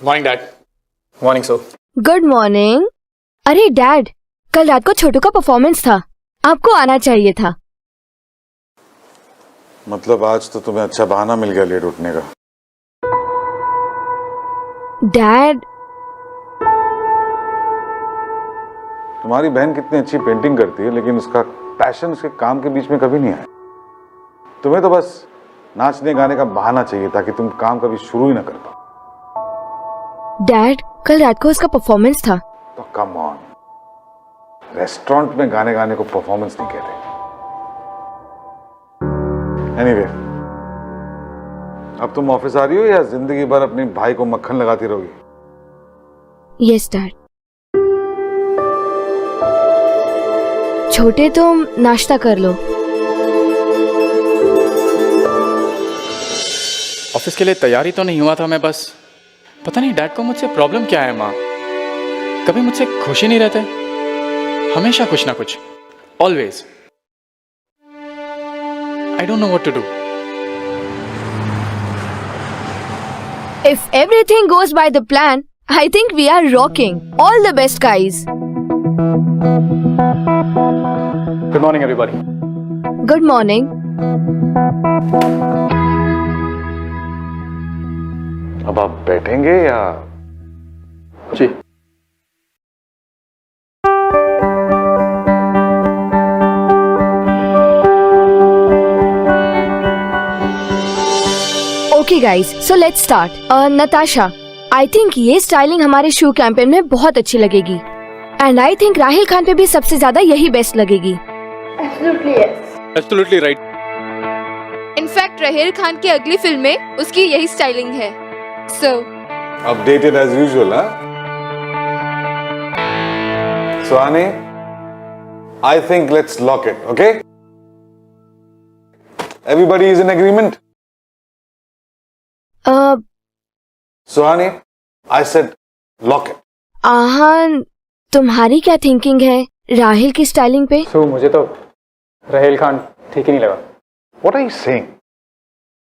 Morning dad. Morning sir. Good morning. अरे dad, कल रात को छोटू का परफॉर्मेंस था, आपको आना चाहिए था। मतलब आज तो तुम्हें अच्छा बहाना मिल गया लेट उठने का। डैड, तुम्हारी बहन कितनी अच्छी पेंटिंग करती है, लेकिन उसका पैशन उसके काम के बीच में कभी नहीं आया। तुम्हें तो बस नाचने गाने का बहाना चाहिए ताकि तुम काम कभी शुरू ही ना कर पाओ। डैड, कल रात को उसका परफॉर्मेंस था। तो कम ऑन, रेस्टोरेंट में गाने गाने को परफॉर्मेंस नहीं कहते। एनीवे, अब तुम ऑफिस आ रही हो या जिंदगी भर अपने भाई को मक्खन लगाती रहोगी? Yes dad. छोटे, तुम नाश्ता कर लो। ऑफिस के लिए तैयारी तो नहीं हुआ था मैं, बस पता नहीं डैड को मुझसे प्रॉब्लम क्या है। माँ कभी मुझसे खुश ही नहीं रहते, हमेशा कुछ ना कुछ, always. I don't know what to do. If everything goes by the plan, I think we are rocking. All the best, guys. Good morning everybody. Good morning. अब आप बैठेंगे या? जी। Okay guys, so let's start. Natasha, I think ये styling हमारे शू campaign में बहुत अच्छी लगेगी। And I think Rahil Khan पे भी सबसे ज्यादा यही बेस्ट लगेगी। Absolutely yes. Absolutely right. In fact Rahil Khan की अगली फिल्म में उसकी यही स्टाइलिंग है। So अपडेटेड एज यूजुअल, हाँ? Suhani, I think let's lock it, okay? Everybody is in agreement? Suhani, I said lock it. Aahan, तुम्हारी क्या थिंकिंग है राहिल की स्टाइलिंग पे? सो मुझे तो राहिल खान ठीक ही नहीं लगा। What are you saying?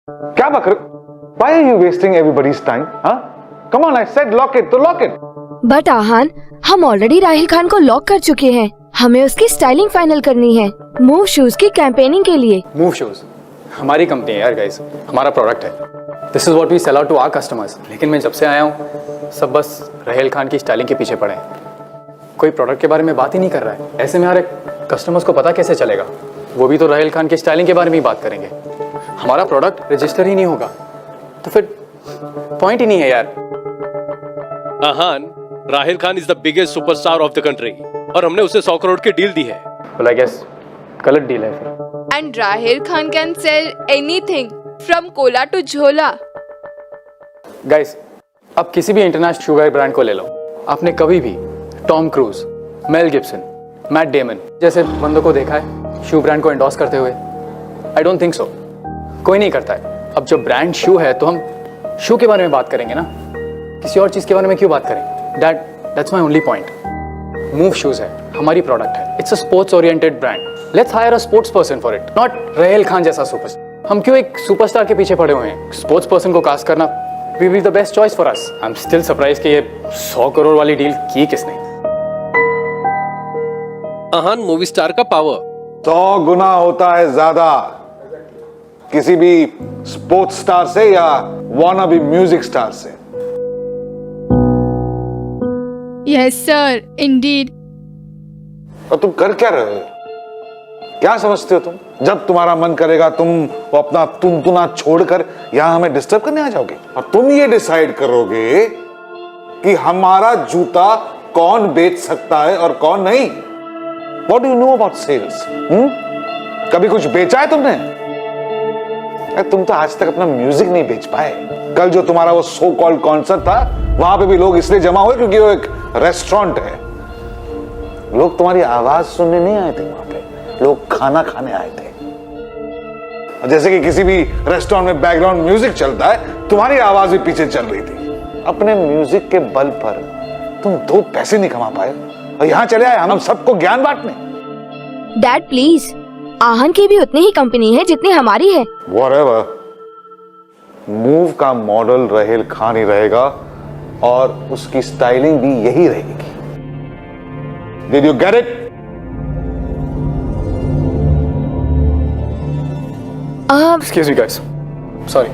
क्या बात कर? Why are you wasting everybody's time? हाँ? Come on, I said lock it, तो lock it. बट आहान, हम ऑलरेडी राहिल खान को लॉक कर चुके हैं। हमें उसकी स्टाइलिंग फाइनल करनी है मूव शूज की कैंपेनिंग के लिए। मूव शूज हमारी कंपनी है यार गाइस, हमारा प्रोडक्ट है। This is what we sell out to our customers. लेकिन मैं जब से आया हूँ सब बस राहिल खान की स्टाइलिंग के पीछे पड़े हैं, कोई प्रोडक्ट के बारे में बात ही नहीं कर रहा है। ऐसे में हमारे कस्टमर्स को पता कैसे चलेगा? वो भी तो राहिल खान की स्टाइलिंग के बारे में ही बात करेंगे। हमारा प्रोडक्ट रजिस्टर ही नहीं होगा तो फिर पॉइंट ही नहीं है यार। Aahan, Rahil Khan is the biggest superstar of the country और हमने उसे 100 करोड़ की डील दी है। well, I guess गलत डील है फिर। and Rahil Khan can sell anything from cola to झोला। गाइस, अब किसी भी इंटरनेशनल शुगर ब्रांड को ले लो, आपने कभी भी Tom cruise, Mel Gibson, Matt Damon जैसे बंदों को देखा है शू ब्रांड को एंडोर्स करते हुए? I don't think so. कोई नहीं करता है। अब जब ब्रांड शू है तो हम शू के बारे में बात करेंगे ना, किसी और चीज के बारे में क्यों बात करें? That's my only point. Move shoes है, हमारी प्रोडक्ट है। It's a sports oriented brand. Let's hire a sports person for it, not Rahil Khan जैसा सुपरस्टार। हम क्यों एक सुपरस्टार के पीछे पड़े हुए हैं? स्पोर्ट्स पर्सन को कास्ट करना we be the best choice for us. I am still surprise कि ये 100 करोड़ वाली डील की किसने। आहान, मूवी स्टार का पावर 100 गुना होता है ज्यादा किसी भी स्पोर्ट्स स्टार से या वानाबी म्यूजिक स्टार से। Yes sir, indeed. और तुम कर क्या रहे हो? क्या समझते हो तुम? जब तुम्हारा मन करेगा तुम वो अपना तुनतुना छोड़कर यहां हमें डिस्टर्ब करने आ जाओगे और तुम ये डिसाइड करोगे कि हमारा जूता कौन बेच सकता है और कौन नहीं। What do you know about sales? कभी कुछ बेचा है तुमने? तुम तो आज तक अपना म्यूजिक नहीं बेच पाए। कल जो तुम्हारा वो सो कॉल्ड कॉन्सर्ट था, वहां पे भी लोग इसलिए जमा हुए क्योंकि वो एक रेस्टोरेंट है। लोग तुम्हारी आवाज सुनने नहीं आए थे वहां पे, लोग खाना खाने आए थे। जैसे कि किसी भी रेस्टोरेंट में बैकग्राउंड म्यूजिक चलता है, तुम्हारी आवाज भी पीछे चल रही थी। अपने म्यूजिक के बल पर तुम 2 पैसे नहीं कमा पाए और यहां चले आए हम सबको ज्ञान बांटने। डैड प्लीज, आहान की भी उतनी ही कंपनी है जितनी हमारी है। Whatever. मूव का मॉडल राहिल खान ही रहेगा, और उसकी स्टाइलिंग भी यही रहेगी। Did you get it? Excuse me guys, sorry.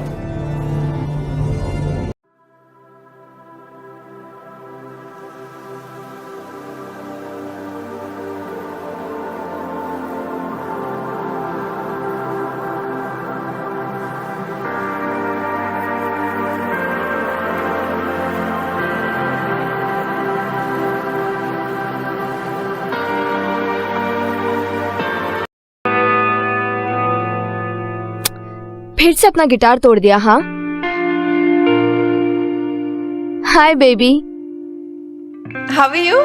फिर से अपना गिटार तोड़ दिया? हाँ, hi baby, How are you?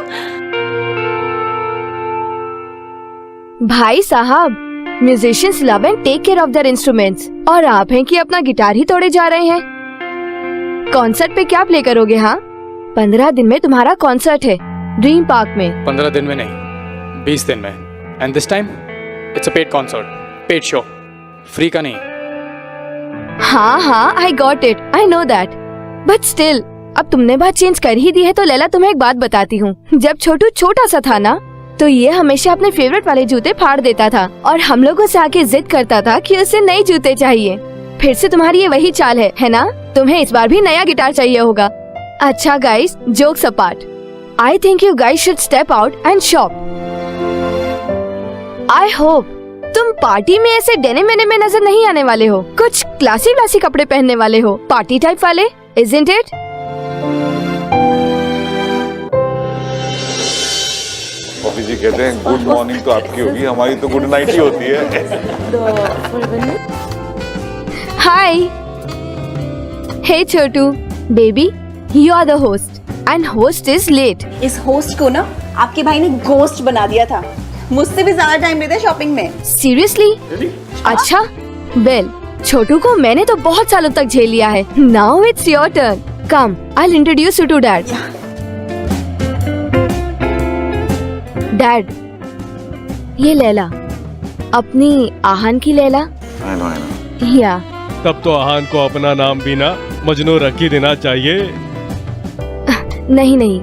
भाई साहब, musicians love and take care of their instruments, और आप हैं कि अपना गिटार ही तोड़े जा रहे हैं। कॉन्सर्ट पे क्या प्ले करोगे? हाँ, 15 दिन में तुम्हारा कॉन्सर्ट है ड्रीम पार्क में। 15 दिन में नहीं, 20 दिन में। And this time it's a paid concert, paid show, free का नहीं। हाँ, I got it, I know that, but still अब तुमने बात चेंज कर ही दी है तो लैला तुम्हें एक बात बताती हूँ। जब छोटू छोटा सा था ना, तो ये हमेशा अपने फेवरेट वाले जूते फाड़ देता था और हम लोगों से आके जिद करता था कि उसे नए जूते चाहिए। फिर से तुम्हारी ये वही चाल है ना? तुम्हें इस बार भी नया गिटार चाहिए होगा। अच्छा guys, jokes apart, I think you guys should step out and shop. I hope तुम पार्टी में ऐसे डेनिम वेनिम में नजर नहीं आने वाले हो, कुछ क्लासी कपड़े पहनने वाले हो, पार्टी टाइप वाले, isn't it? पॉपी जी कहते हैं गुड मॉर्निंग तो आपकी होगी, हमारी तो गुड नाइट ही होती है। Hi, hey Chhotu baby, you are the host and host is late. इस होस्ट को ना आपके भाई ने घोस्ट बना दिया था, मुझसे भी ज्यादा टाइम लेते शॉपिंग में। सीरियसली? अच्छा, वेल छोटू को मैंने तो बहुत सालों तक झेल लिया है। Now it's your turn, come I will introduce you to dad. Dad, ये लैला, अपनी आहन की लैला। I know. या तब तो आहान को अपना नाम भी ना मजनू रख ही देना चाहिए। नहीं,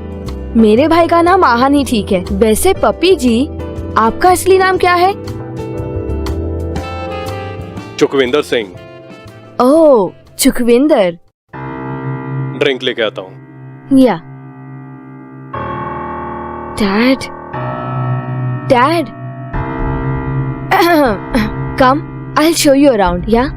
मेरे भाई का नाम आहन ही ठीक है। वैसे पप्पी जी, आपका असली नाम क्या है? चुकविंदर सिंह। ओह, चुकविंदर। ड्रिंक लेके आता हूँ। या dad, come, I'll show you around, yeah?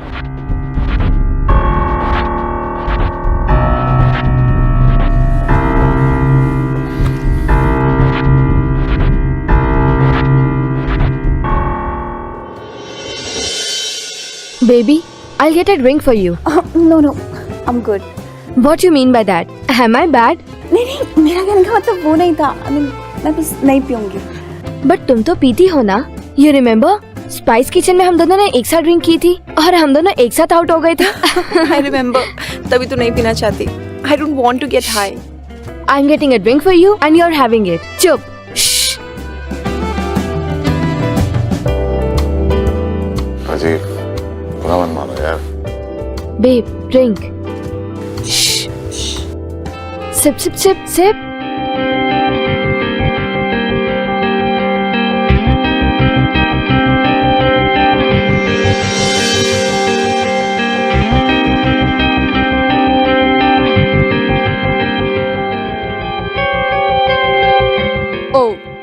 Baby, I'll get a drink for you. No, I'm good. What you mean by that? Am I bad? नहीं, मेरा कहने का मतलब वो नहीं था। I mean, मैं बस नहीं पीऊंगी। बट तुम तो पीती हो ना? You remember? स्पाइस किचन में हम दोनों ने एक साथ ड्रिंक की थी और हम दोनों एक साथ आउट हो गए थे। I remember, तभी तो नहीं पीना चाहती। I don't want to get high. I'm getting a drink for you and you're having it. चुप। Shh. अजीब, बुरा मन मानो यार। Babe, drink. Shh. Sip, sip, sip, sip.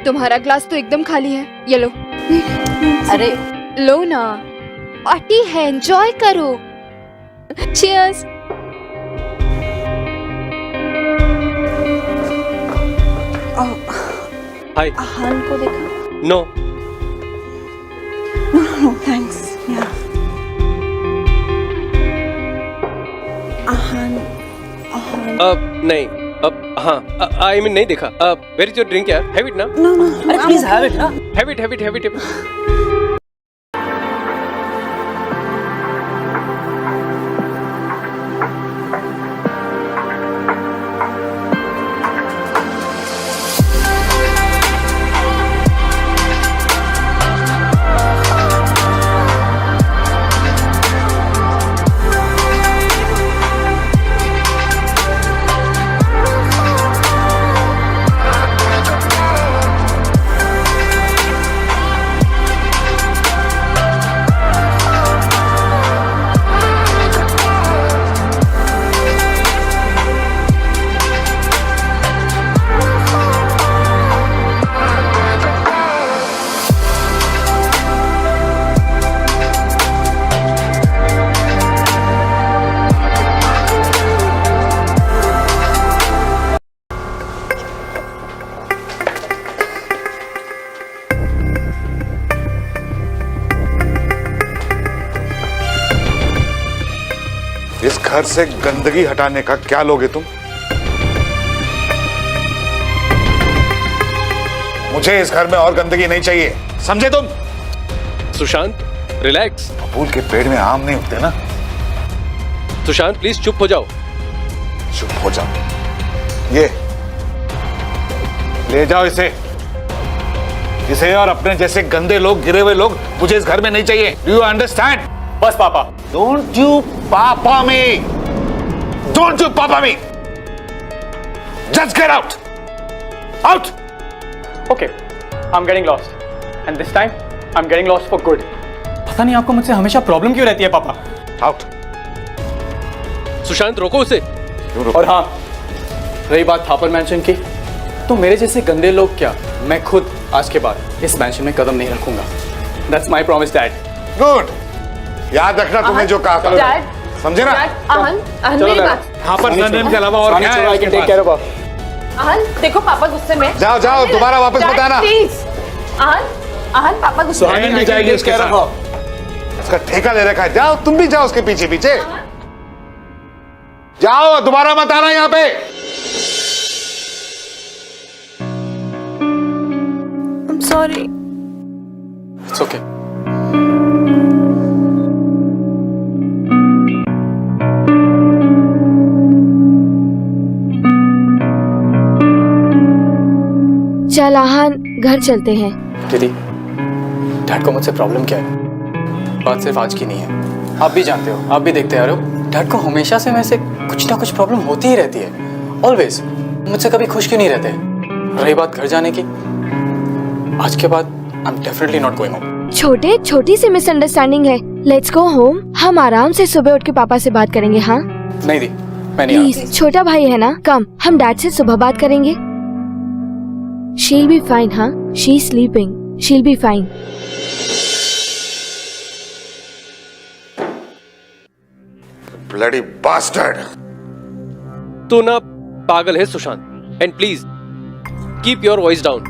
तुम्हारा ग्लास तो एकदम खाली है, ये लो। अरे लो ना, पार्टी है, एंजॉय करो। चीयर्स। हाय। आहान को देखा? No, No, thanks. Yeah. Aahan नहीं, हाँ, आई मीन नहीं देखा। वेयर इज योर ड्रिंक यार? हैव इट ना। No, अरे प्लीज हैव इट ना। Have it. इस घर से गंदगी हटाने का क्या लोगे तुम? मुझे इस घर में और गंदगी नहीं चाहिए, समझे तुम? सुशांत रिलैक्स। फूल के पेड़ में आम नहीं उगते ना। सुशांत प्लीज चुप हो जाओ। चुप हो जाओ। ये ले जाओ इसे और अपने जैसे गंदे लोग, गिरे हुए लोग मुझे इस घर में नहीं चाहिए। Do you understand? बस पापा। Don't you papa me, don't you papa me, just get out, out. Okay, I am getting lost and this time I am getting lost for good. पता नहीं आपको मुझसे हमेशा प्रॉब्लम क्यों रहती है पापा। आउट। सुशांत रोको उसे। और हाँ, रही बात थापर मैंशन की, तो मेरे जैसे गंदे लोग क्या, मैं खुद आज के बाद इस मैंशन में कदम नहीं रखूंगा। That's my promise dad. Good, याद रखना तुमने जो कहा था, डैड, समझे ना? आहन, आहन मेरी बात। थापर मैंशन के अलावा और क्या है? I can take care of. Aahan देखो पापा गुस्से में। जाओ जाओ, दोबारा वापस मत आना। प्लीज आहन, आहन पापा गुस्से में। सुहानी भी जाएगी उसके साथ। इसका ठेका ले रखा है। जाओ, तुम भी जाओ उसके पीछे पीछे जाओ, दोबारा मत आना यहाँ पे। I'm sorry. It's okay. चल आहन घर चलते हैं। दीदी, डैड को मुझसे प्रॉब्लम क्या है? बात सिर्फ आज की नहीं है, आप भी जानते हो, आप भी देखते आ रहे हो, डैड को हमेशा से मेरे से कुछ ना कुछ प्रॉब्लम होती ही रहती है। ऑलवेज। मुझसे कभी खुश क्यों नहीं रहते? रही बात घर जाने की, आज के बाद I am definitely not going home. छोटी सी मिसअंडरस्टैंडिंग है। Let's go home. हम आराम से सुबह उठ के पापा से बात करेंगे। हाँ नहीं दी, मैं नहीं आ प्लीज, छोटा भाई है ना, कम हम डैड से सुबह बात करेंगे। She'll be fine. हाँ, she sleeping, she'll be fine. Bloody bastard. तू ना पागल है Sushant, and please keep your voice down.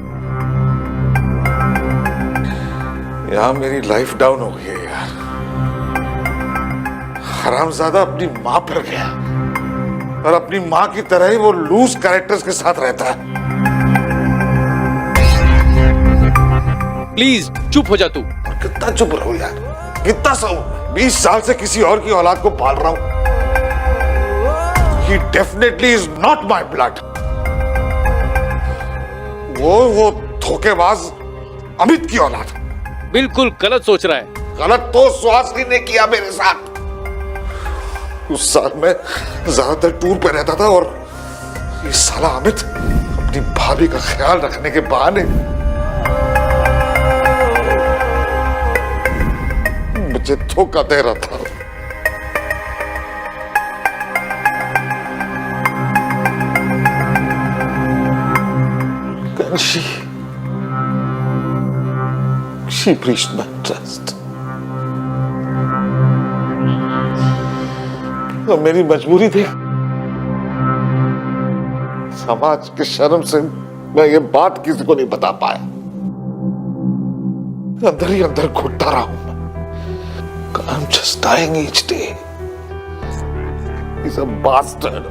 यहां मेरी लाइफ डाउन हो गई है यार। हरामजादा अपनी मां पर गया और अपनी मां की तरह ही वो लूज कैरेक्टर्स के साथ रहता है। प्लीज चुप हो जा तू। कितना चुप रहो यार, कितना सहूं? 20 साल से किसी और की औलाद को पाल रहा हूं। He definitely is not my blood. वो धोखेबाज अमित की औलाद। बिल्कुल गलत सोच रहा है। गलत तो सुहासिनी ने किया मेरे साथ। उस साल में ज्यादातर टूर पे रहता था और ये साला अमित अपनी भाभी का ख्याल रखने के बहाने मुझे धोखा दे रहा था। And she breached my trust. तो मेरी मजबूरी थी, समाज के शर्म से मैं ये बात किसी को नहीं बता पाया। अंदर ही अंदर घुटता रहा हूं। I'm just dying each day. He's a bastard.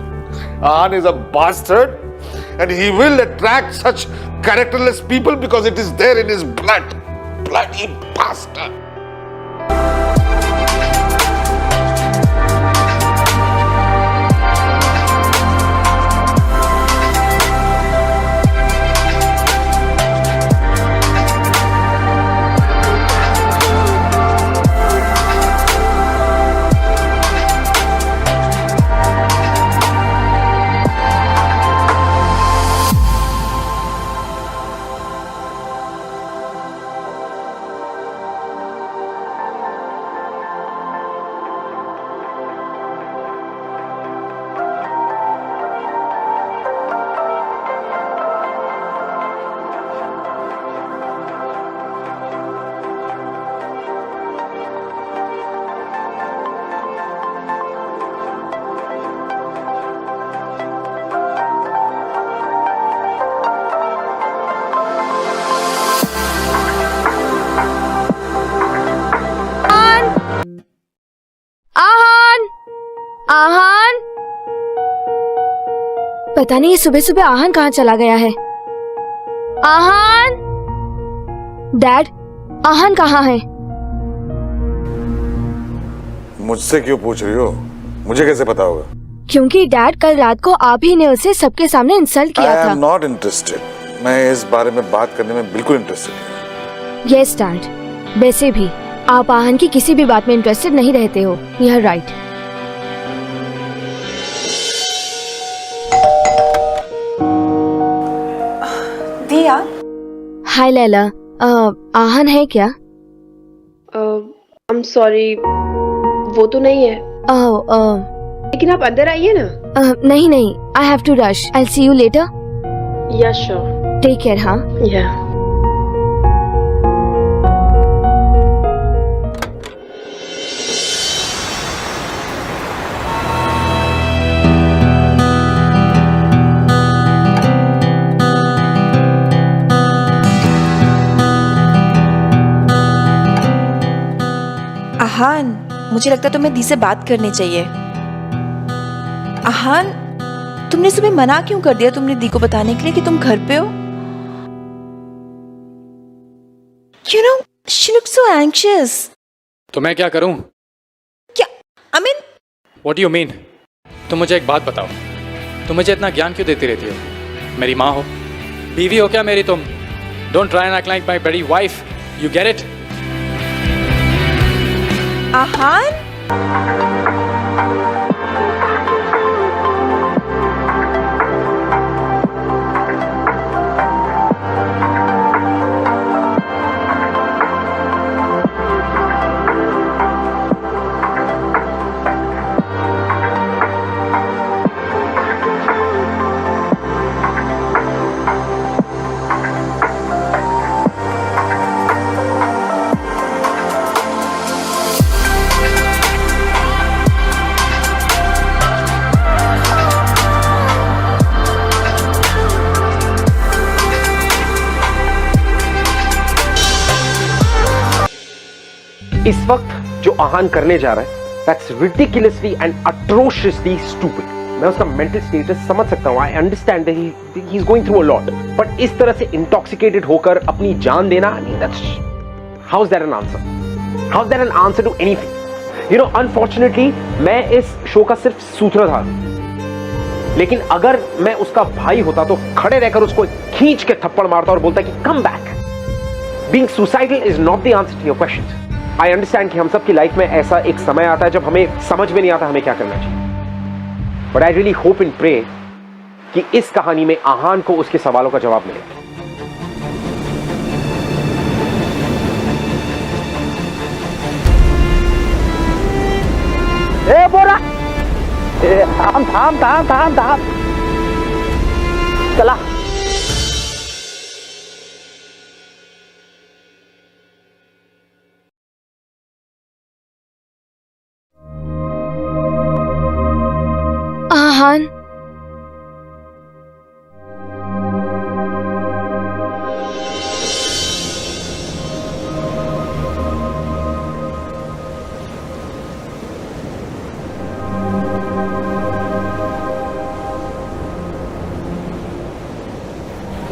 Ahan is a bastard, and he will attract such characterless people because it is there in his blood. Bloody bastard. आहान, पता नहीं ये सुबह सुबह आहान कहाँ चला गया है। आहान, डैड, आहान कहाँ है? मुझसे क्यों पूछ रही हो? मुझे कैसे पता होगा? क्योंकि डैड कल रात को आप ही ने उसे सबके सामने इंसल्ट किया आई था। Am not interested. मैं इस बारे में बात करने में बिल्कुल इंटरेस्टेड नहीं। यस डैड, वैसे भी आप आहान की किसी भी बात में इंटरेस्टेड नहीं रहते हो। यह राइट। दिया, हाय लैला, आहान है क्या? आई एम सॉरी, वो तो नहीं है, लेकिन आप अंदर आइए ना। नहीं नहीं, I have to rush. I will see you later. Yeah sure, take care. हाँ, या। आहान, मुझे लगता है तुम्हें दी से बात करनी चाहिए। आहान, तुमने सुबह मना क्यों कर दिया तुमने दी को बताने के लिए कि तुम घर पे हो? You know, she looks so anxious. तो मैं क्या करूं? क्या? I mean, What do you mean? तुम मुझे एक बात बताओ, तुम मुझे इतना ज्ञान क्यों देती रहती हो? मेरी माँ हो, बीवी हो क्या मेरी तुम? Don't try and act like my bloody wife. You get it? आहान, इस वक्त जो आहान करने जा रहा है, that's ridiculously and atrociously stupid. मैं उसका मेंटल स्टेटस समझ सकता हूँ. I understand that he's going through a lot. But इस तरह से intoxicated होकर अपनी जान देना, I mean, that's how's that an answer? How's that an answer to anything? You know, unfortunately, मैं इस शो का सिर्फ सूत्रधार हूँ. लेकिन अगर मैं उसका भाई होता तो खड़े रहकर उसको खींच के थप्पड़ मारता और बोलता कि come back. Being suicidal is not the answer to your questions. I understand कि हम सब की लाइफ में ऐसा एक समय आता है जब हमें समझ में नहीं आता हमें क्या करना चाहिए. But I really hope and pray कि इस कहानी में आहान को उसके सवालों का जवाब मिले. ए बोरा, थाम थाम थाम थाम थाम, चला. आहान,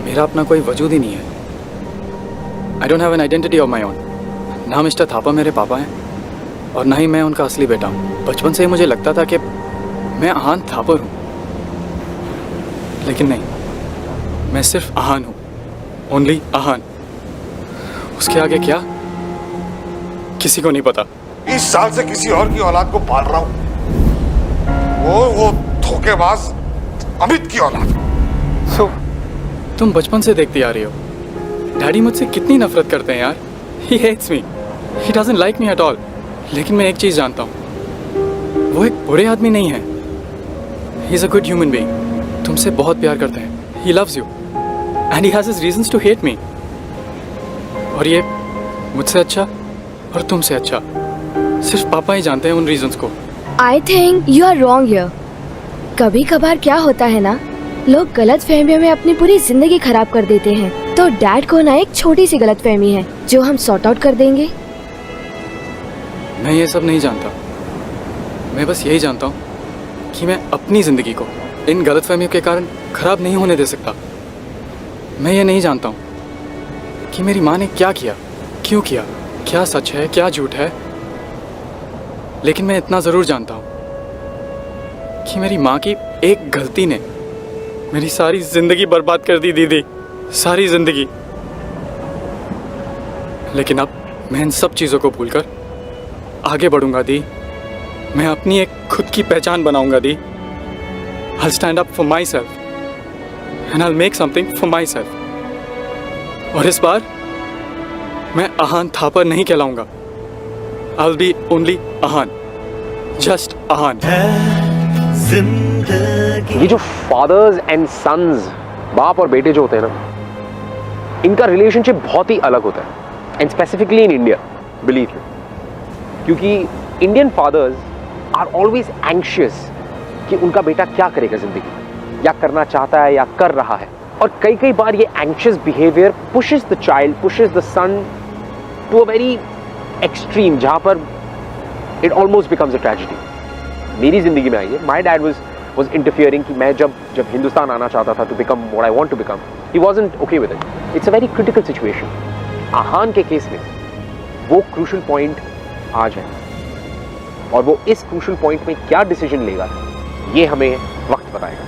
मेरा अपना कोई वजूद ही नहीं है. आई don't have an identity of my own. ना मिस्टर थापा मेरे पापा हैं और ना ही मैं उनका असली बेटा हूँ. बचपन से ही मुझे लगता था कि मैं आहान थापर हूँ, लेकिन नहीं, मैं सिर्फ आहान हूँ. ओनली आहान. उसके आगे क्या, किसी को नहीं पता. 20 साल से किसी और की औलाद को पाल रहा हूं. वो धोखेबाज अमित की औलाद. So, तुम बचपन से देखती आ रही हो. डैडी मुझसे कितनी नफरत करते हैं यार. He hates me. He doesn't like me at all. लेकिन मैं एक चीज जानता हूँ, वो एक बुरे आदमी नहीं है. He is a good human being. तुमसे बहुत प्यार करते हैं. He loves you. And he has his reasons to hate me. और ये मुझसे अच्छा और तुमसे अच्छा सिर्फ पापा ही जानते हैं उन रीजंस को. I think you are wrong here. कभी कभार क्या होता है ना, लोग गलत फहमियों में अपनी पूरी जिंदगी खराब कर देते हैं. तो डैड को ना एक छोटी सी गलत फहमी है जो हम सॉर्ट आउट कर देंगे. मैं ये सब नहीं जानता. मैं बस यही जानता हूँ कि मैं अपनी ज़िंदगी को इन गलतफहमियों के कारण ख़राब नहीं होने दे सकता। मैं ये नहीं जानता हूँ कि मेरी माँ ने क्या किया, क्यों किया, क्या सच है क्या झूठ है, लेकिन मैं इतना ज़रूर जानता हूँ कि मेरी माँ की एक गलती ने मेरी सारी ज़िंदगी बर्बाद कर दी दीदी, सारी ज़िंदगी। लेकिन अब मैं इन सब चीज़ों को भूलकर आगे बढ़ूंगा दी। मैं अपनी एक खुद की पहचान बनाऊंगा दी। I'll stand up for myself and I'll make something for myself. और इस बार मैं आहान थापर नहीं कहलाऊंगा। I'll be only Ahaan, just आहान। ये जो फादर्स एंड सन्स, बाप और बेटे जो होते हैं ना, इनका रिलेशनशिप बहुत ही अलग होता है, and specifically in India, believe you, क्योंकि Indian fathers are always anxious कि उनका बेटा क्या करेगा जिंदगी, या करना चाहता है या कर रहा है। और कई कई बार ये anxious behaviour pushes the child, pushes the son to a very extreme, जहां पर it almost becomes a tragedy. मेरी जिंदगी में आई है, माई डैड was interfering कि मैं जब हिंदुस्तान आना चाहता था to become what I want to become, he wasn't okay with it. It's a very critical situation. आहान के केस में वो क्रूशल पॉइंट आज है, और वो इस क्रूशल पॉइंट में क्या डिसीजन लेगा ये हमें वक्त बताएगा।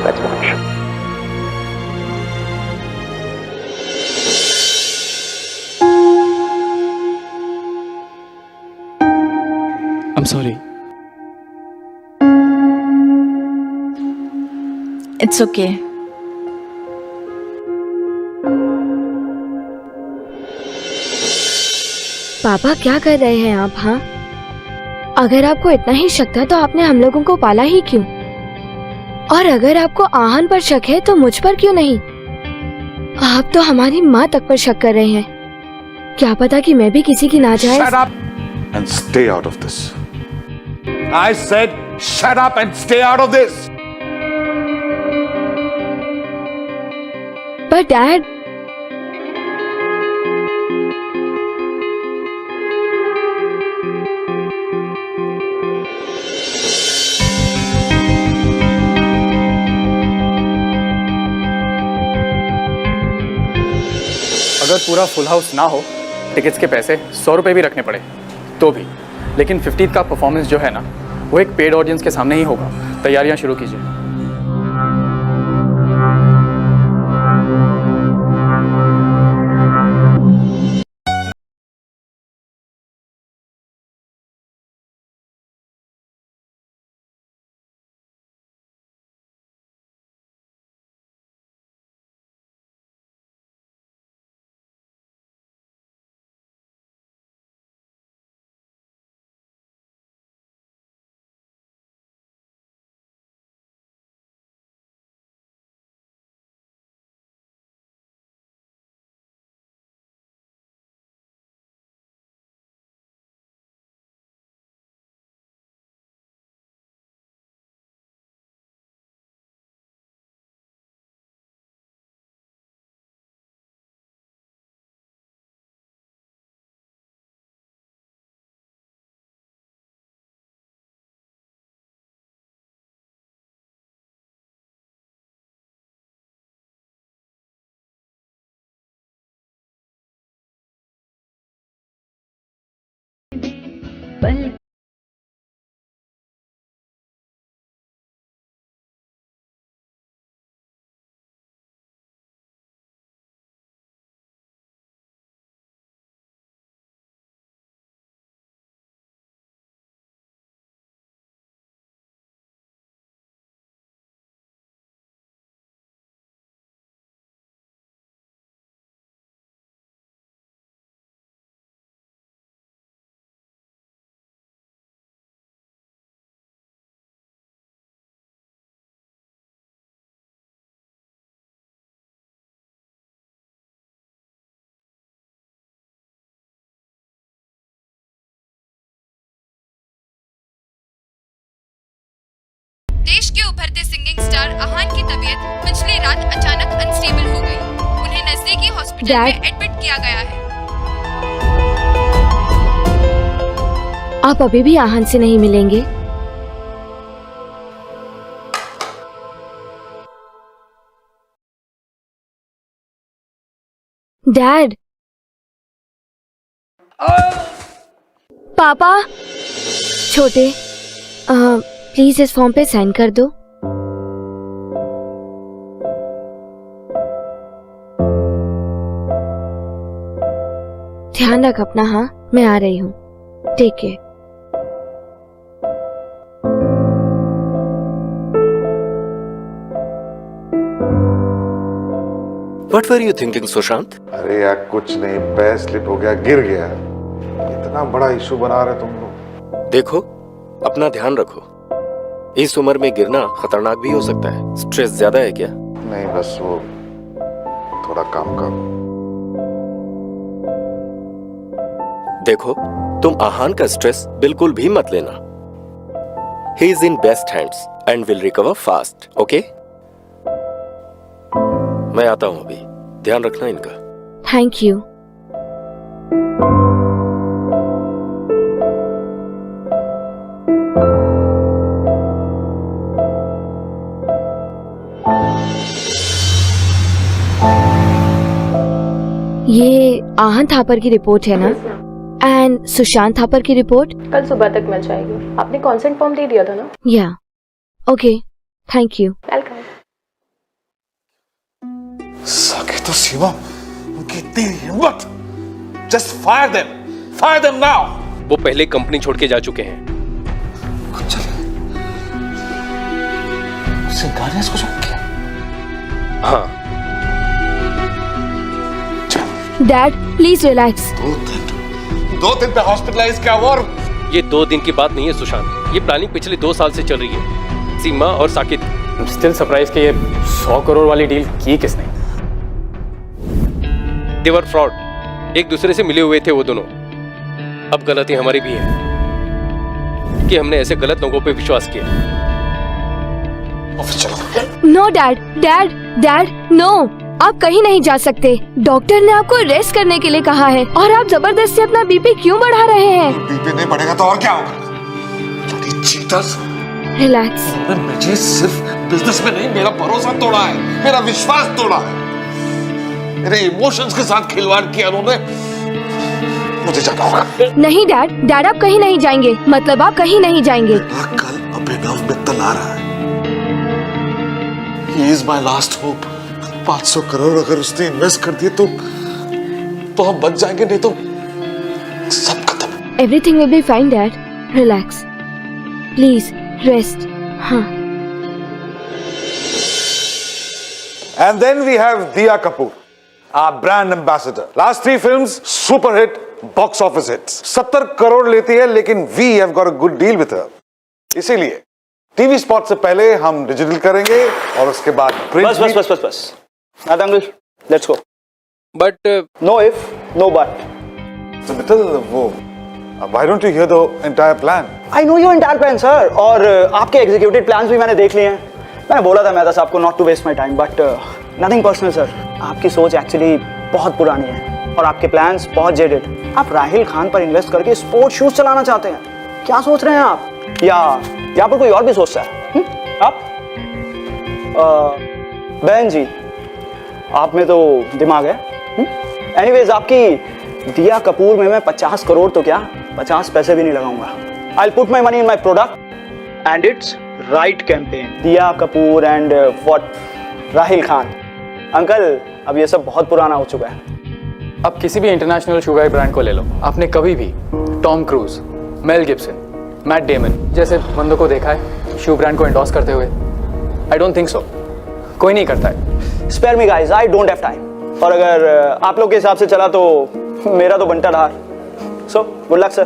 Let's watch. I'm sorry. It's okay. पापा क्या कर रहे हैं आप? हाँ, अगर आपको इतना ही शक था तो आपने हम लोगों को पाला ही क्यों? और अगर आपको आहान पर शक है तो मुझ पर क्यों नहीं? आप तो हमारी माँ तक पर शक कर रहे हैं। क्या पता कि मैं भी किसी की नाजायज। Shut up and stay out of this. I said shut up and stay out of this. पर डैड, अगर पूरा फुल हाउस ना हो, टिकट्स के पैसे 100 रुपये भी रखने पड़े तो भी, लेकिन 50th का परफॉर्मेंस जो है ना, वो एक पेड ऑडियंस के सामने ही होगा। तैयारियां शुरू कीजिए। देश के उभरते सिंगिंग स्टार आहान की तबीयत पिछली रात अचानक अनस्टेबल हो गई। उन्हें नजदीकी हॉस्पिटल में एडमिट किया गया है। आप अभी भी आहान से नहीं मिलेंगे? डैड। पापा। छोटे, प्लीज इस फॉर्म पे साइन कर दो। ध्यान रख अपना। हाँ, मैं आ रही हूँ। Take care. What were you thinking, Sushant? अरे यार कुछ नहीं, पैर स्लिप हो गया, गिर गया। इतना बड़ा इशू बना रहे तुम लोग। देखो, अपना ध्यान रखो। इस उम्र में गिरना खतरनाक भी हो सकता है। स्ट्रेस ज्यादा है क्या? नहीं, बस वो थोड़ा काम का। देखो, तुम आहान का स्ट्रेस बिल्कुल भी मत लेना। He is in best hands and will recover fast. Okay? मैं आता हूं अभी। ध्यान रखना इनका। Thank you. ये आहान थापर की रिपोर्ट है ना? एंड सुशांत थापर की रिपोर्ट कल सुबह तक मिल जाएगी। आपने कॉन्सेंट फॉर्म दे दिया था ना? या ओके, थैंक यू। वेलकम। सके तो शिवम, उनकी इतनी हिम्मत। Just fire them now. वो पहले कंपनी छोड़ के जा चुके हैं। उससे गालियां इसको सुन के। हाँ, डैड प्लीज रिलैक्स। 2 दिन पे हॉस्पिटलाइज क्या हुआ? और ये 2 दिन की बात नहीं है सुशांत। ये प्लानिंग पिछले 2 साल से चल रही है। सीमा और साकिब। स्टिल सरप्राइज कि ये 100 करोड़ वाली डील की किसने? दे वर फ्रॉड। एक दूसरे से मिले हुए थे वो दोनों। अब गलती हमारी भी है कि हमने ऐसे गलत लोगों पे विश्वास किया। No dad, dad, dad, no. आप कहीं नहीं जा सकते। डॉक्टर ने आपको रेस्ट करने के लिए कहा है और आप जबरदस्ती अपना बीपी क्यों बढ़ा रहे हैं? बीपी नहीं बढ़ेगा तो और क्या होगा? चीटर्स। रिलैक्स। उन्होंने मुझे सिर्फ बिजनेस में नहीं, मेरा भरोसा तोड़ा है, मेरा विश्वास तोड़ा है, मेरे इमोशंस के साथ खिलवाड़ किया उन्होंने। मुझे जाना होगा। नहीं डैड, डैड आप कहीं नहीं जाएंगे। मतलब आप कहीं नहीं जाएंगे। कल अभिनव मित्तल आ रहा है। He is my last hope. 500 crore अगर उसने इन्वेस्ट कर दिए तो हम बच जाएंगे, नहीं तो सब खत्म। Everything will be fine dad. Relax please, rest. हाँ। And then we have Diya Kapoor, our brand ambassador. Last 3 films, super hit, box office hits. 70 crore लेती है, लेकिन we have got a good deal with her. इसीलिए TV spot से पहले हम digital करेंगे और उसके बाद बस नादंगल, let's go. But no if no but. तो मित्तल, वो why don't you hear the entire plan? I know your entire plan sir, और आपके एग्जीक्यूटिव प्लान्स भी मैंने देख लिए हैं। मैंने बोला था मेहता साहब को not to waste my time, but nothing personal sir. आपकी सोच एक्चुअली बहुत पुरानी है और आपके प्लान्स बहुत जेडेड। आप राहिल खान पर इन्वेस्ट करके स्पोर्ट्स शूज चलाना चाहते हैं। क्या सोच रहे हैं आप? या यहाँ पर कोई और भी सोचता है? आप बहन जी, आप में तो दिमाग है। एनीवेज, आपकी दिया कपूर में मैं 50 करोड़ तो क्या 50 पैसे भी नहीं लगाऊंगा। I put my money in my product and it's right campaign. Diya Kapoor and what Rahil Khan. Uncle, अब ये सब बहुत पुराना हो चुका है। अब किसी भी इंटरनेशनल शुगर ब्रांड को ले लो, आपने कभी भी Tom cruise, Mel Gibson, Matt Damon जैसे बंदों को देखा है शू ब्रांड को एंडोर्स करते हुए? I don't think so. कोई नहीं करता है। Spare me guys, I don't have time. और अगर आप लोग के हिसाब से चला तो मेरा तो बंटा हार। So good luck sir.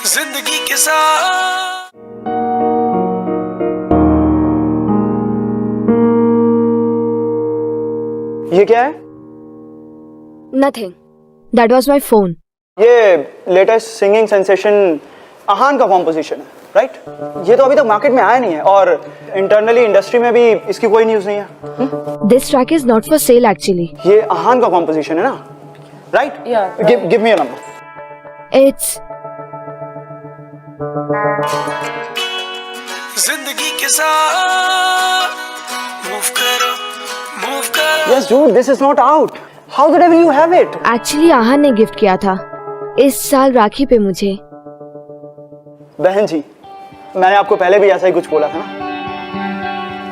जिंदगी के साथ ये क्या है? Nothing, that was my phone. ये लेटेस्ट सिंगिंग सेंसेशन आहान का कॉम्पोजिशन है, राइट? ये तो अभी तक मार्केट में आया नहीं है और इंटरनली इंडस्ट्री में भी इसकी कोई न्यूज नहीं है। This track is not for sale actually. ये आहान का कॉम्पोजिशन है ना, right? Give me a number. It's जिंदगी के साथ मूव करो Yes, dude, this is not out. How the devil you have it? एक्चुअली आहान ने गिफ्ट किया था इस साल राखी पे मुझे। बहन जी, मैंने आपको पहले भी ऐसा ही कुछ बोला था ना।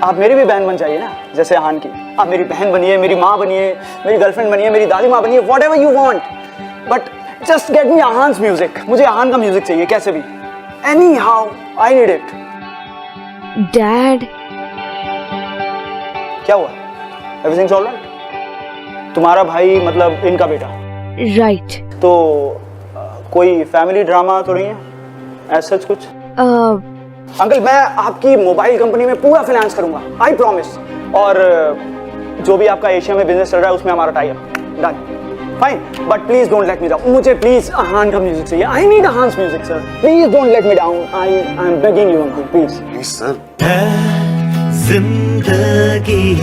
आप मेरी भी बहन बन जाइए ना, जैसे आहान की। आप मेरी बहन बनिए, मेरी माँ बनिए, मेरी गर्लफ्रेंड बनिए, मेरी दादी माँ बनिए, whatever you want. But just get me Aahan's music. मुझे आहान का म्यूजिक चाहिए कैसे भी। Anyhow, I need it. Dad, क्या हुआ? Everything's all right? तुम्हारा भाई मतलब इनका बेटा? राइट। तो कोई फैमिली ड्रामा तो नहीं है? ऐसा कुछ? अंकल, मैं आपकी मोबाइल कंपनी में पूरा फाइनेंस करूंगा, आई प्रॉमिस। और जो भी आपका एशिया में बिजनेस चल रहा है उसमें हमारा tie up. Done, fine, but please don't let me down. मुझे प्लीज आहान का म्यूजिक चाहिए। I need Aahan's music sir, please don't let me down. I am begging you uncle, please. Please sir. जिंदगी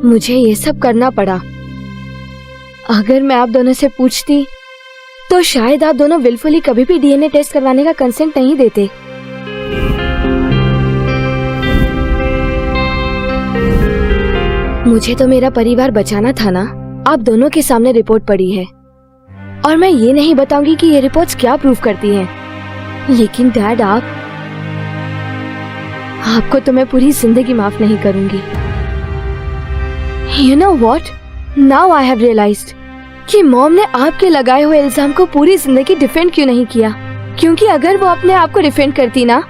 मुझे ये सब करना पड़ा। अगर मैं आप दोनों से पूछती तो शायद आप दोनों विलफुली कभी भी डीएनए टेस्ट करवाने का कंसेंट नहीं देते। मुझे तो मेरा परिवार बचाना था ना। आप दोनों के सामने रिपोर्ट पड़ी है और मैं ये नहीं बताऊंगी कि ये रिपोर्ट्स क्या प्रूव करती हैं। लेकिन डैड, आपको तो मैं पूरी जिंदगी माफ नहीं करूंगी। You know what? Now I have realized कि मॉम ने आपके लगाए हुए इल्जाम को पूरी जिंदगी डिफेंड क्यों नहीं किया। क्योंकि अगर वो अपने आप को डिफेंड करती ना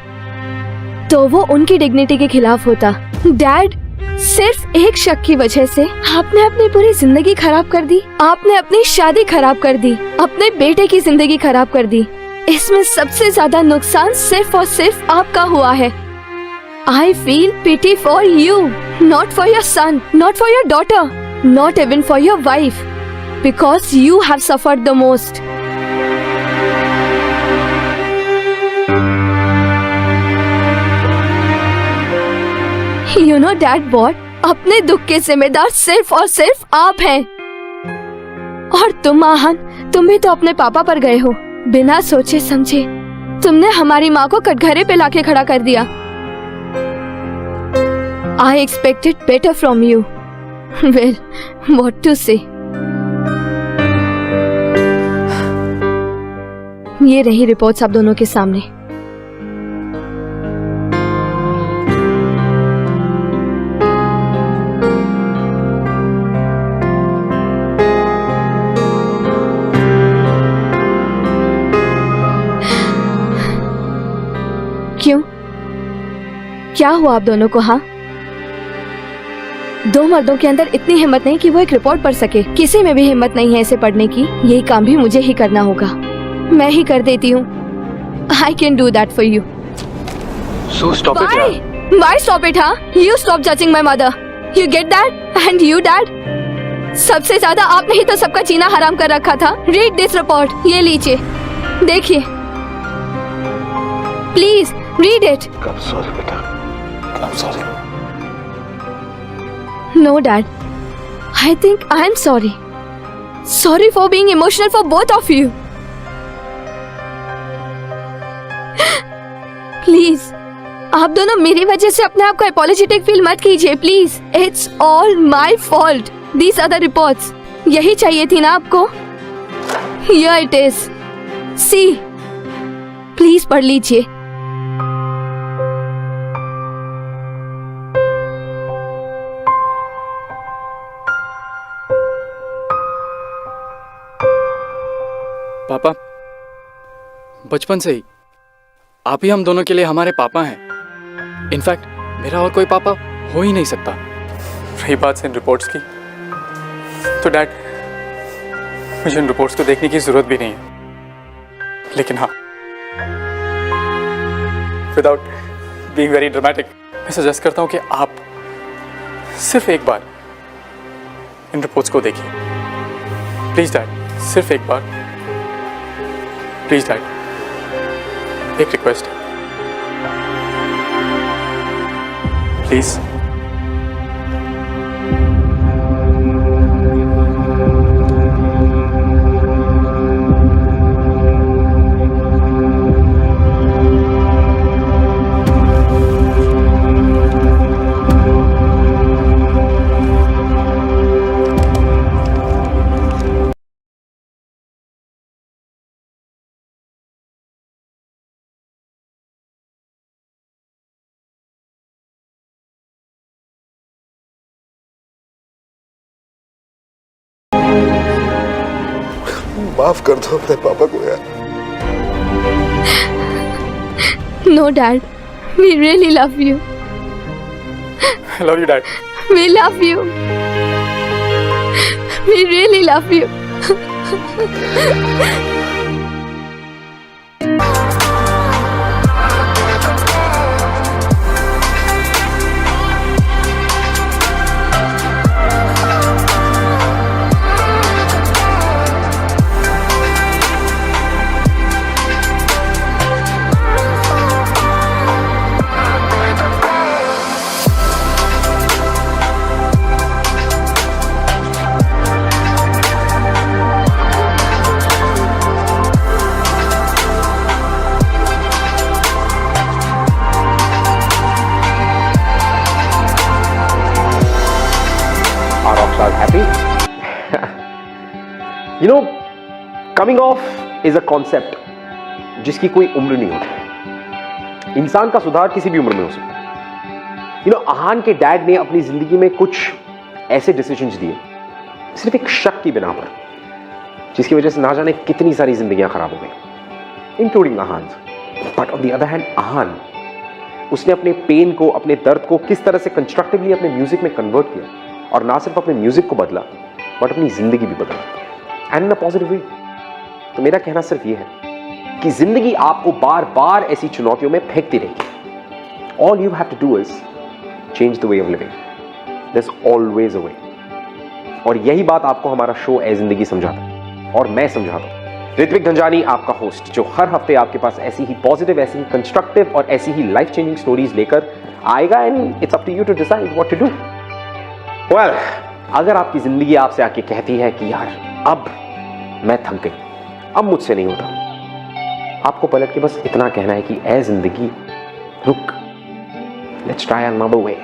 तो वो उनकी डिग्निटी के खिलाफ होता। डैड, सिर्फ एक शक की वजह से आपने अपनी पूरी जिंदगी खराब कर दी। आपने अपनी शादी खराब कर दी, अपने बेटे की जिंदगी खराब कर दी। इसमें सबसे ज्यादा नुकसान सिर्फ और सिर्फ आपका हुआ है। I feel pity for you, not for your son, not for your daughter, not even for your wife, because you have suffered the most. You know Dad what? अपने दुख के जिम्मेदार सिर्फ और सिर्फ आप हैं। और तुम आहान, तुम भी तो अपने पापा पर गए हो। बिना सोचे समझे तुमने हमारी माँ को कटघरे पे लाके खड़ा कर दिया। I expected better from you. Well, what to say? ये रही रिपोर्ट्स आप दोनों के सामने। क्यों? क्या हुआ आप दोनों को? हाँ, दो मर्दों के अंदर इतनी हिम्मत नहीं कि वो एक रिपोर्ट पढ़ सके। किसी में भी हिम्मत नहीं है इसे पढ़ने की। यही काम भी मुझे ही करना होगा। मैं ही कर देती हूँ। I can do that for you. So stop it, यार। Why stop it, हाँ? You stop judging my mother. You get that? And you, Dad? सबसे ज्यादा आपने ही तो सबका जीना हराम कर रखा था। Read this report. ये लीजिए, देखिए। Please read it. I'm sorry बेटा, I'm sorry. No, Dad. I think I am sorry. Sorry for being emotional for both of you. Please, आप दोनों मेरी वजह से अपने आप को apologetic फील मत कीजिए, please. It's all my fault. These are the reports. यही चाहिए थी ना आपको? Here it is. See. Please पढ़ लीजिए। पापा, बचपन से ही आप ही हम दोनों के लिए हमारे पापा हैं। इनफैक्ट मेरा और कोई पापा हो ही नहीं सकता। रही बात इन रिपोर्ट्स की, तो डैड, मुझे इन रिपोर्ट्स को देखने की जरूरत भी नहीं है। लेकिन हाँ, विदाउट बीइंग वेरी ड्रामेटिक, मैं सजेस्ट करता हूँ कि आप सिर्फ एक बार इन रिपोर्ट्स को देखिए। प्लीज डैड, सिर्फ एक बार। प्लीज डैड, एक रिक्वेस्ट है, प्लीज। माफ कर दो अपने पापा को यार। No, Dad. We really love you. I love you, Dad. We love you. We really love you. Are rockstars happy? You know, coming off is a concept जिसकी कोई उम्र नहीं होती। इंसान का सुधार किसी भी उम्र में हो सकता है। You know, आहान के डैड ने अपनी जिंदगी में कुछ ऐसे डिसीजंस दिए सिर्फ एक शक की बिना पर, जिसकी वजह से ना जाने कितनी सारी जिंदगियां खराब हो गई, including Aahan. But on the other hand Aahan, उसने अपने पेन को, अपने दर्द को किस तरह से कंस्ट्रक्टिवली अपने म्यूजिक में कन्वर्ट किया, और ना सिर्फ अपने म्यूजिक को बदला बट अपनी जिंदगी भी बदला, and in a positive way. तो मेरा कहना सिर्फ ये है कि जिंदगी आपको बार बार ऐसी चुनौतियों में फेंकती रहेगी। All you have to do is change the way of living. There is always a way. और यही बात आपको हमारा शो ए जिंदगी समझाता है, और मैं समझाता हूं। ऋत्विक धनजानी आपका होस्ट, जो हर हफ्ते आपके पास ऐसी ही पॉजिटिव, ऐसी ही कंस्ट्रक्टिव और ऐसी ही लाइफ चेंजिंग स्टोरीज लेकर आएगा, and it's up to you to decide what to do. Well, अगर आपकी जिंदगी आपसे आके कहती है कि यार अब मैं थक गई, अब मुझसे नहीं होता, आपको पलट के बस इतना कहना है कि ए जिंदगी रुक, लेट्स ट्राई अनदर वे।